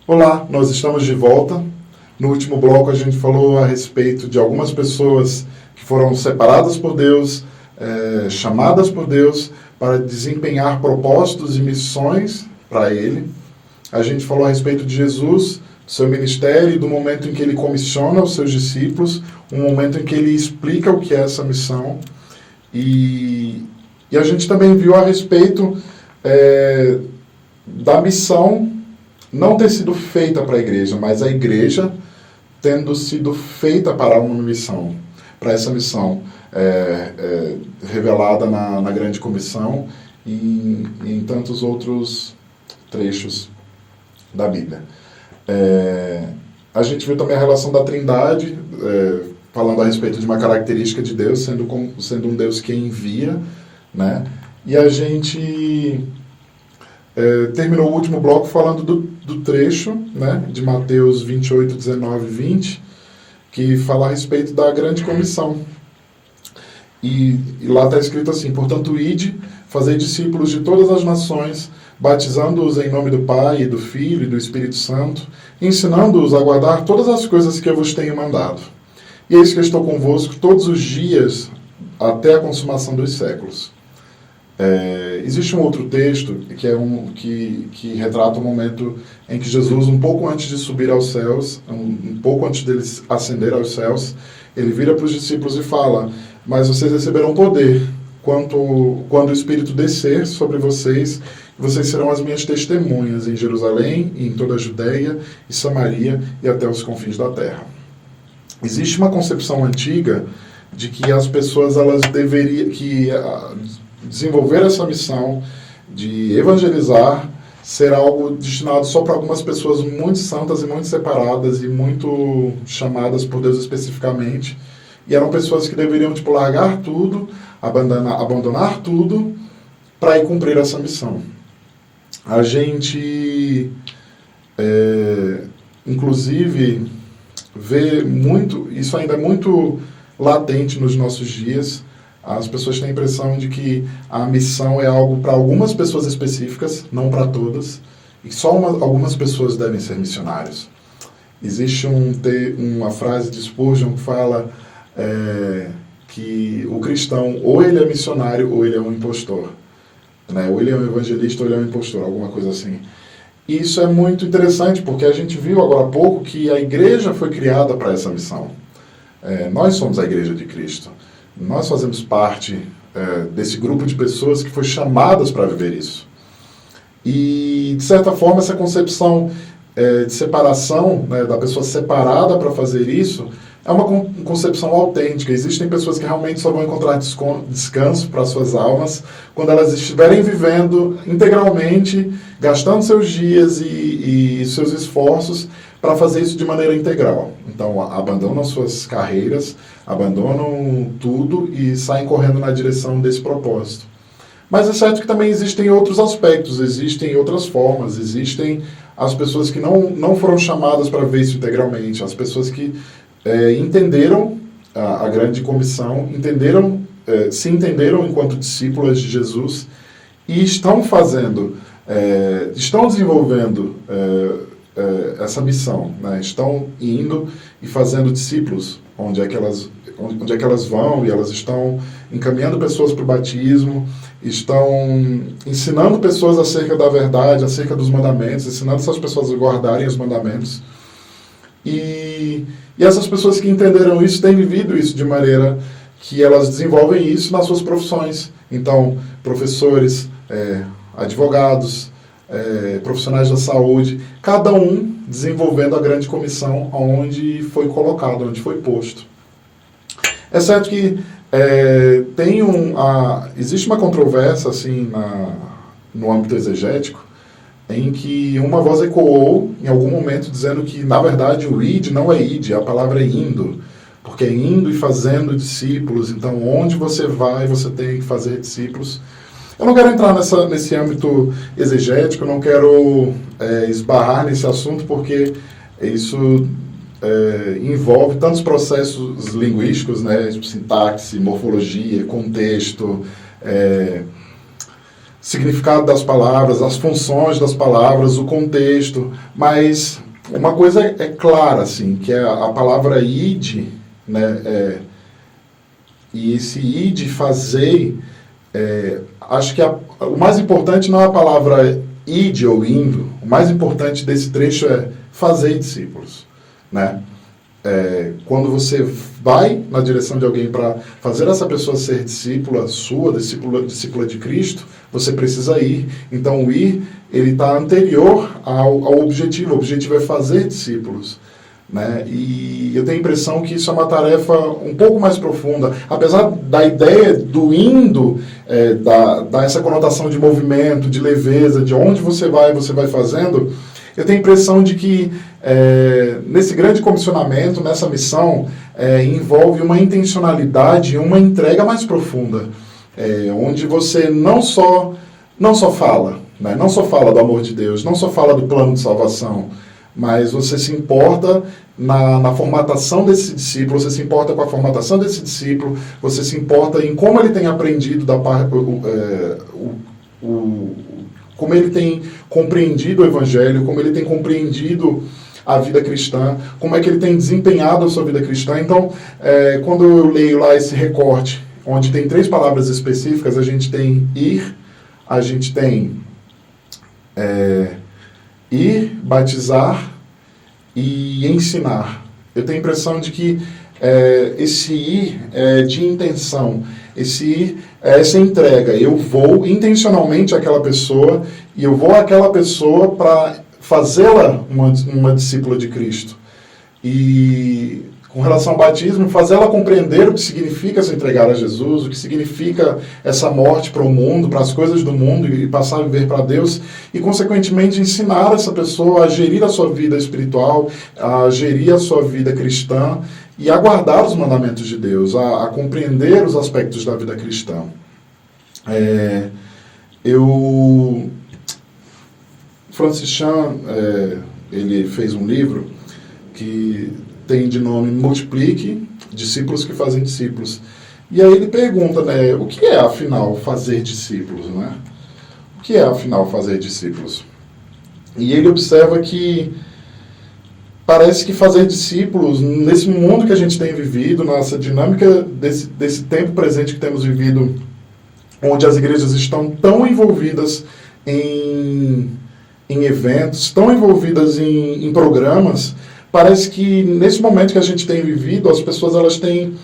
Olá, nós estamos de volta. No último bloco a gente falou a respeito de algumas pessoas que foram separadas por Deus, chamadas por Deus para desempenhar propósitos e missões para Ele. A gente falou a respeito de Jesus, do seu ministério e do momento em que Ele comissiona os seus discípulos, um momento em que Ele explica o que é essa missão. E a gente também viu a respeito da missão não ter sido feita para a igreja, mas a igreja tendo sido feita para uma missão, para essa missão revelada na Grande Comissão e em tantos outros trechos da Bíblia. A gente viu também a relação da Trindade, falando a respeito de uma característica de Deus, sendo um Deus que envia, né? E a gente terminou o último bloco falando do trecho, né, de Mateus 28, 19 e 20, que fala a respeito da grande comissão. E lá está escrito assim: portanto, ide, fazei discípulos de todas as nações, batizando-os em nome do Pai, e do Filho e do Espírito Santo, ensinando-os a guardar todas as coisas que eu vos tenho mandado. E eis que eu estou convosco todos os dias, até a consumação dos séculos. Existe um outro texto que retrata o momento em que Jesus, um pouco antes de subir aos céus, um pouco antes dele ascender aos céus, ele vira para os discípulos e fala: mas vocês receberão poder quando o Espírito descer sobre vocês, e vocês serão as minhas testemunhas em Jerusalém, e em toda a Judeia e Samaria e até os confins da terra. Existe uma concepção antiga de que as pessoas deveriam desenvolver essa missão de evangelizar ser algo destinado só para algumas pessoas muito santas e muito separadas e muito chamadas por Deus especificamente. E eram pessoas que deveriam largar tudo, abandonar tudo para ir cumprir essa missão. A gente, inclusive, vê muito, isso ainda é muito latente nos nossos dias. As pessoas têm a impressão de que a missão é algo para algumas pessoas específicas, não para todas, e só algumas pessoas devem ser missionários. Existe uma frase de Spurgeon que fala que o cristão, ou ele é missionário, ou ele é um impostor. Né? Ou ele é um evangelista, ou ele é um impostor, alguma coisa assim. E isso é muito interessante, porque a gente viu agora há pouco que a igreja foi criada para essa missão. Nós somos a igreja de Cristo. Nós fazemos parte desse grupo de pessoas que foi chamadas para viver isso. E, de certa forma, essa concepção de separação, né, da pessoa separada para fazer isso, é uma concepção autêntica. Existem pessoas que realmente só vão encontrar descanso para suas almas quando elas estiverem vivendo integralmente, gastando seus dias e seus esforços para fazer isso de maneira integral. Então, abandonam suas carreiras, abandonam tudo e saem correndo na direção desse propósito. Mas é certo que também existem outros aspectos, existem outras formas, existem as pessoas que não foram chamadas para ver isso integralmente, as pessoas que entenderam a grande comissão, se entenderam enquanto discípulas de Jesus e estão desenvolvendo essa missão, né? Estão indo e fazendo discípulos onde é que elas vão, e elas estão encaminhando pessoas para o batismo, estão ensinando pessoas acerca da verdade, acerca dos mandamentos, ensinando essas pessoas a guardarem os mandamentos. E essas pessoas que entenderam isso têm vivido isso de maneira que elas desenvolvem isso nas suas profissões. Então, professores, advogados, profissionais da saúde, cada um desenvolvendo a grande comissão onde foi colocado, onde foi posto. É certo que existe uma controvérsia assim, no âmbito exegético, em que uma voz ecoou em algum momento dizendo que, na verdade, o id não é id, a palavra é indo, porque é indo e fazendo discípulos. Então, onde você vai, você tem que fazer discípulos. Eu não quero entrar nesse âmbito exegético, não quero esbarrar nesse assunto, porque isso envolve tantos processos linguísticos, né, sintaxe, morfologia, contexto, significado das palavras, as funções das palavras, o contexto, mas uma coisa é clara, assim, que é a palavra ide, né, e esse ide, fazei, acho que o mais importante não é a palavra ide ou indo, o mais importante desse trecho é fazer discípulos, né? Quando você vai na direção de alguém para fazer essa pessoa ser discípula sua, discípula de Cristo, você precisa ir. Então o ir, ele está anterior ao objetivo. O objetivo é fazer discípulos, né? E eu tenho a impressão que isso é uma tarefa um pouco mais profunda. Apesar da ideia do indo, dar essa conotação de movimento, de leveza, de onde você vai fazendo, eu tenho a impressão de que nesse grande comissionamento, nessa missão, envolve uma intencionalidade e uma entrega mais profunda, onde você não só fala, né? Não só fala do amor de Deus, não só fala do plano de salvação, mas você se importa na formatação desse discípulo, você se importa com a formatação desse discípulo, você se importa em como ele tem aprendido como ele tem compreendido o Evangelho, como ele tem compreendido a vida cristã, como é que ele tem desempenhado a sua vida cristã. Então, quando eu leio lá esse recorte, onde tem 3 palavras específicas, a gente tem ir, a gente tem ir, batizar e ensinar. Eu tenho a impressão de que esse ir é de intenção, esse ir é essa entrega. Eu vou intencionalmente àquela pessoa e eu vou àquela pessoa para fazê-la uma discípula de Cristo. E com relação ao batismo, fazê-la compreender o que significa se entregar a Jesus, o que significa essa morte para o mundo, para as coisas do mundo e passar a viver para Deus e, consequentemente, ensinar essa pessoa a gerir a sua vida espiritual, a gerir a sua vida cristã e a guardar os mandamentos de Deus, a compreender os aspectos da vida cristã. Francis Chan, ele fez um livro que tem de nome Multiplique, Discípulos que Fazem Discípulos. E aí ele pergunta, né, o que é, afinal, fazer discípulos, né? O que é, afinal, fazer discípulos? E ele observa que parece que fazer discípulos, nesse mundo que a gente tem vivido, nessa dinâmica desse tempo presente que temos vivido, onde as igrejas estão tão envolvidas em eventos, tão envolvidas em programas, parece que nesse momento que a gente tem vivido, as pessoas elas têm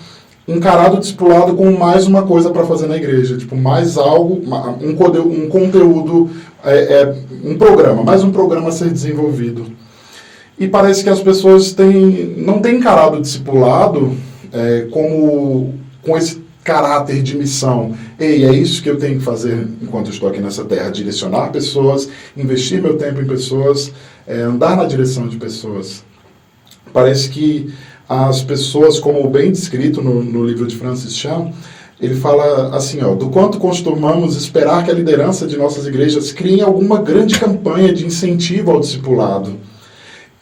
encarado o discipulado como mais uma coisa para fazer na igreja, tipo, mais algo, um conteúdo, um programa, mais um programa a ser desenvolvido. E parece que as pessoas não têm encarado o discipulado com esse caráter de missão. Ei, é isso que eu tenho que fazer enquanto eu estou aqui nessa terra, direcionar pessoas, investir meu tempo em pessoas, andar na direção de pessoas. Parece que as pessoas, como bem descrito no livro de Francis Chan, ele fala assim, do quanto costumamos esperar que a liderança de nossas igrejas crie alguma grande campanha de incentivo ao discipulado.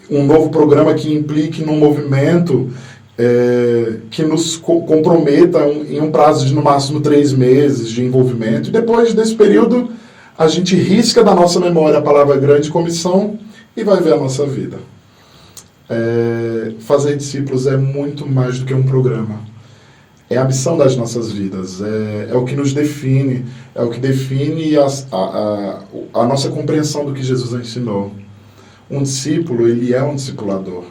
Um novo programa que implique num movimento que nos comprometa em um prazo de no máximo 3 meses de envolvimento. E depois desse período, a gente risca da nossa memória a palavra grande comissão e vai ver a nossa vida. Fazer discípulos é muito mais do que um programa. É a missão das nossas vidas, é o que nos define, é o que define a nossa compreensão do que Jesus ensinou. Um discípulo, ele é um discipulador.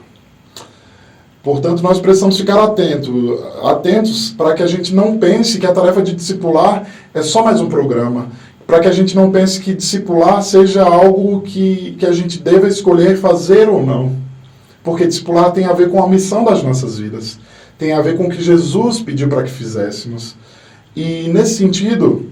Portanto, nós precisamos ficar atentos para que a gente não pense que a tarefa de discipular é só mais um programa, para que a gente não pense que discipular seja algo que a gente deva escolher fazer ou não. Porque discipular tem a ver com a missão das nossas vidas, tem a ver com o que Jesus pediu para que fizéssemos. E, nesse sentido,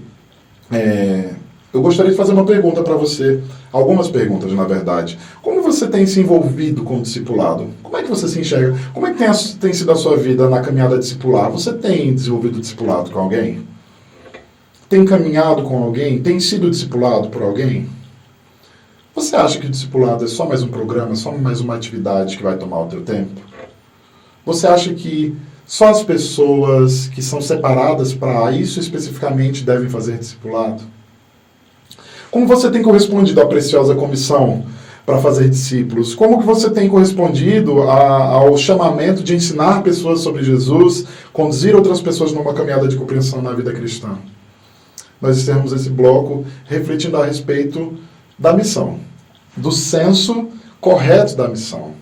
eu gostaria de fazer uma pergunta para você, algumas perguntas, na verdade. Como você tem se envolvido com o discipulado? Como é que você se enxerga? Como é que tem sido a sua vida na caminhada discipular? Você tem desenvolvido discipulado com alguém? Tem caminhado com alguém? Tem sido discipulado por alguém? Você acha que o discipulado é só mais um programa, só mais uma atividade que vai tomar o teu tempo? Você acha que só as pessoas que são separadas para isso especificamente devem fazer discipulado? Como você tem correspondido à preciosa comissão para fazer discípulos? Como que você tem correspondido ao chamamento de ensinar pessoas sobre Jesus, conduzir outras pessoas numa caminhada de compreensão na vida cristã? Nós encerramos esse bloco refletindo a respeito da missão, do senso correto da missão.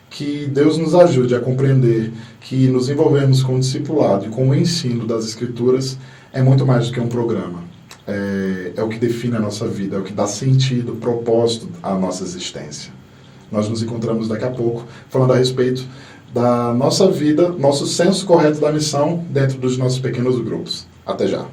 Que Deus nos ajude a compreender que nos envolvermos com o discipulado e com o ensino das Escrituras é muito mais do que um programa. É o que define a nossa vida, é o que dá sentido, propósito à nossa existência. Nós nos encontramos daqui a pouco falando a respeito da nossa vida, nosso senso correto da missão dentro dos nossos pequenos grupos. Até já!